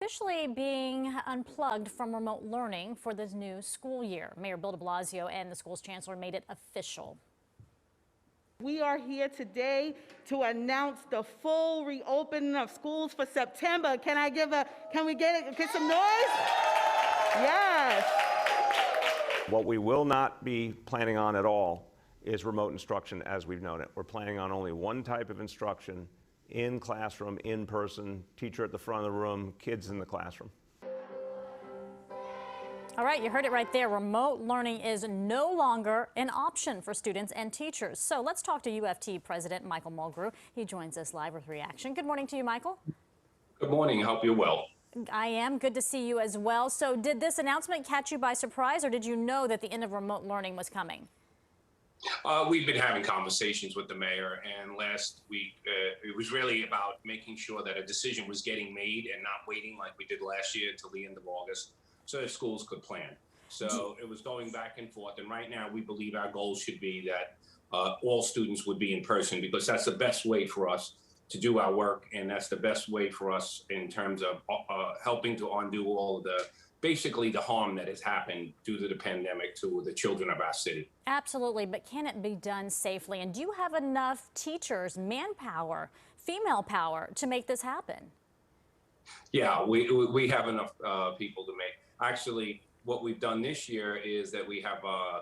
Officially being unplugged from remote learning for this new school year. Mayor Bill de Blasio and the school's chancellor made it official. We are here today to announce the full reopening of schools for September. Can we get some noise? Yes. What we will not be planning on at all is remote instruction as we've known it. We're planning on only one type of instruction: in classroom, in person, teacher at the front of the room, kids in the classroom. All right, you heard it right there. Remote learning is no longer an option for students and teachers. So let's talk to UFT President Michael Mulgrew. He joins us live with reaction. Good morning to you, Michael. Good morning. I hope you're well. I am. Good to see you as well. So did this announcement catch you by surprise, or did you know that the end of remote learning was coming? We've been having conversations with the mayor, and last week it was really about making sure that a decision was getting made and not waiting like we did last year until the end of August, so that schools could plan. So it was going back and forth, and right now we believe our goal should be that all students would be in person, because that's the best way for us to do our work, and that's the best way for us in terms of helping to undo all of basically the harm that has happened due to the pandemic to the children of our city. Absolutely, but can it be done safely? And do you have enough teachers, manpower, female power to make this happen? Yeah, we have enough people to make. Actually, what we've done this year is that we have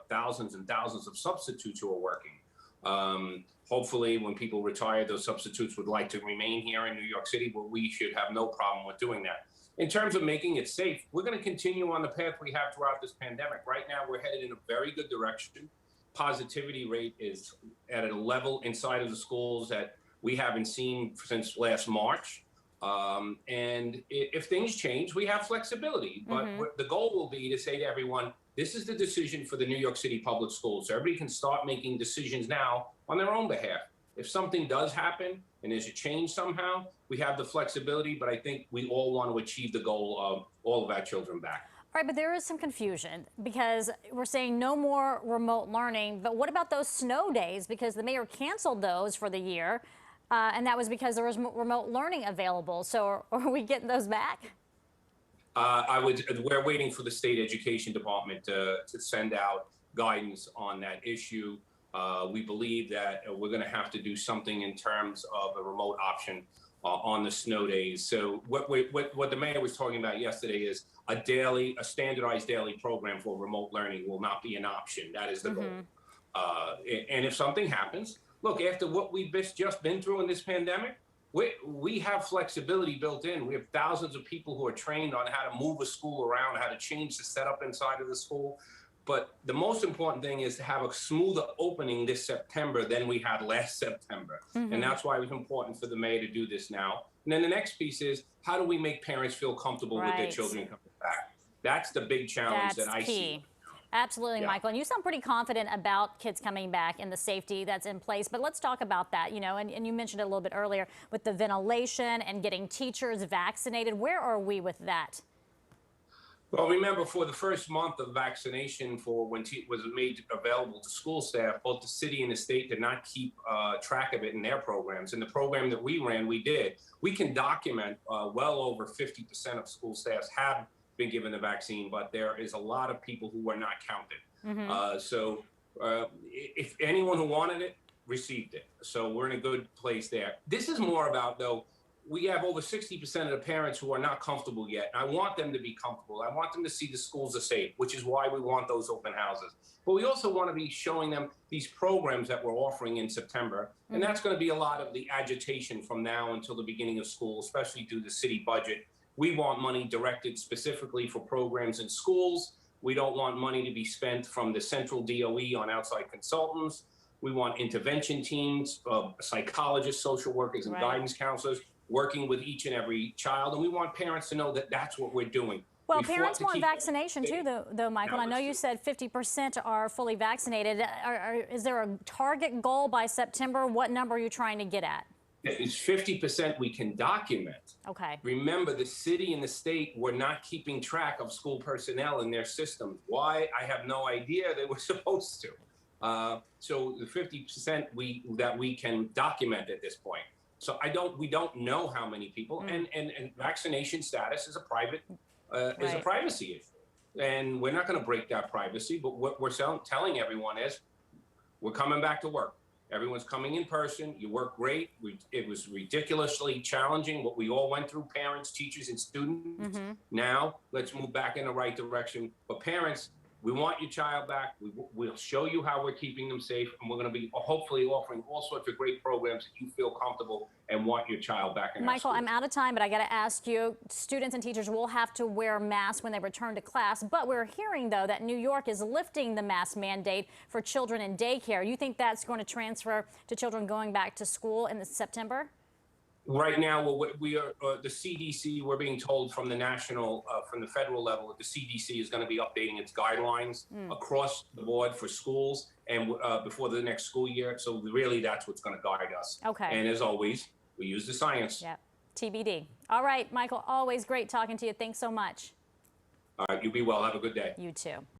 thousands and thousands of substitutes who are working. Hopefully, when people retire, those substitutes would like to remain here in New York City, but we should have no problem with doing that. In terms of making it safe, we're going to continue on the path we have throughout this pandemic. Right now, we're headed in a very good direction. Positivity rate is at a level inside of the schools that we haven't seen since last March. And if things change, we have flexibility. But the goal will be to say to everyone, this is the decision for the New York City public schools. So everybody can start making decisions now on their own behalf. If something does happen and there's a change somehow, we have the flexibility, but I think we all want to achieve the goal of all of our children back. All right, but there is some confusion because we're saying no more remote learning, but what about those snow days? Because the mayor canceled those for the year, and that was because there was remote learning available. So are we getting those back? We're waiting for the state education department to send out guidance on that issue. We believe that we're going to have to do something in terms of a remote option on the snow days. So what the mayor was talking about yesterday is a standardized daily program for remote learning will not be an option. That is the goal. And if something happens, look, after what we've just been through in this pandemic, we have flexibility built in. We have thousands of people who are trained on how to move a school around, how to change the setup inside of the school. But the most important thing is to have a smoother opening this September than we had last September. And that's why it was important for the mayor to do this now. And then the next piece is, how do we make parents feel comfortable with their children coming back? That's the big challenge that I see. Absolutely, Michael. And you sound pretty confident about kids coming back and the safety that's in place. But let's talk about that, and you mentioned it a little bit earlier with the ventilation and getting teachers vaccinated. Where are we with that? Well, remember, for the first month of vaccination for when was made available to school staff, both the city and the state did not keep track of it in their programs. In the program that we ran, we did. We can document well over 50% of school staffs have been given the vaccine, but there is a lot of people who were not counted. So if anyone who wanted it received it. So we're in a good place there. This is more about, though, we have over 60% of the parents who are not comfortable yet. I want them to be comfortable. I want them to see the schools are safe, which is why we want those open houses. But we also want to be showing them these programs that we're offering in September. And that's going to be a lot of the agitation from now until the beginning of school, especially due to the city budget. We want money directed specifically for programs in schools. We don't want money to be spent from the central DOE on outside consultants. We want intervention teams of psychologists, social workers, and guidance counselors working with each and every child. And we want parents to know that that's what we're doing. Well, parents want vaccination too, though, Michael. I know you said 50% are fully vaccinated. Is there a target goal by September? What number are you trying to get at? It's 50% we can document. Okay. Remember, the city and the state were not keeping track of school personnel in their systems. Why? I have no idea. They were supposed to. So the 50% that we can document at this point. So we don't know how many people, and vaccination status is a private, is a Right. privacy issue. And we're not going to break that privacy, but what we're telling everyone is we're coming back to work. Everyone's coming in person. You work great. It was ridiculously challenging what we all went through, parents, teachers, and students. Now let's move back in the right direction. But parents, we want your child back. We'll show you how we're keeping them safe, and we're going to be hopefully offering all sorts of great programs that you feel comfortable and want your child back in our Michael, schools. I'm out of time, but I got to ask you, students and teachers will have to wear masks when they return to class, but we're hearing, though, that New York is lifting the mask mandate for children in daycare. You think that's going to transfer to children going back to school in September? Right now, we are the CDC. We're being told from the national, from the federal level, that the CDC is going to be updating its guidelines across the board for schools and before the next school year. So really, that's what's going to guide us. Okay. And as always, we use the science. Yep. TBD. All right, Michael. Always great talking to you. Thanks so much. All right. You be well. Have a good day. You too.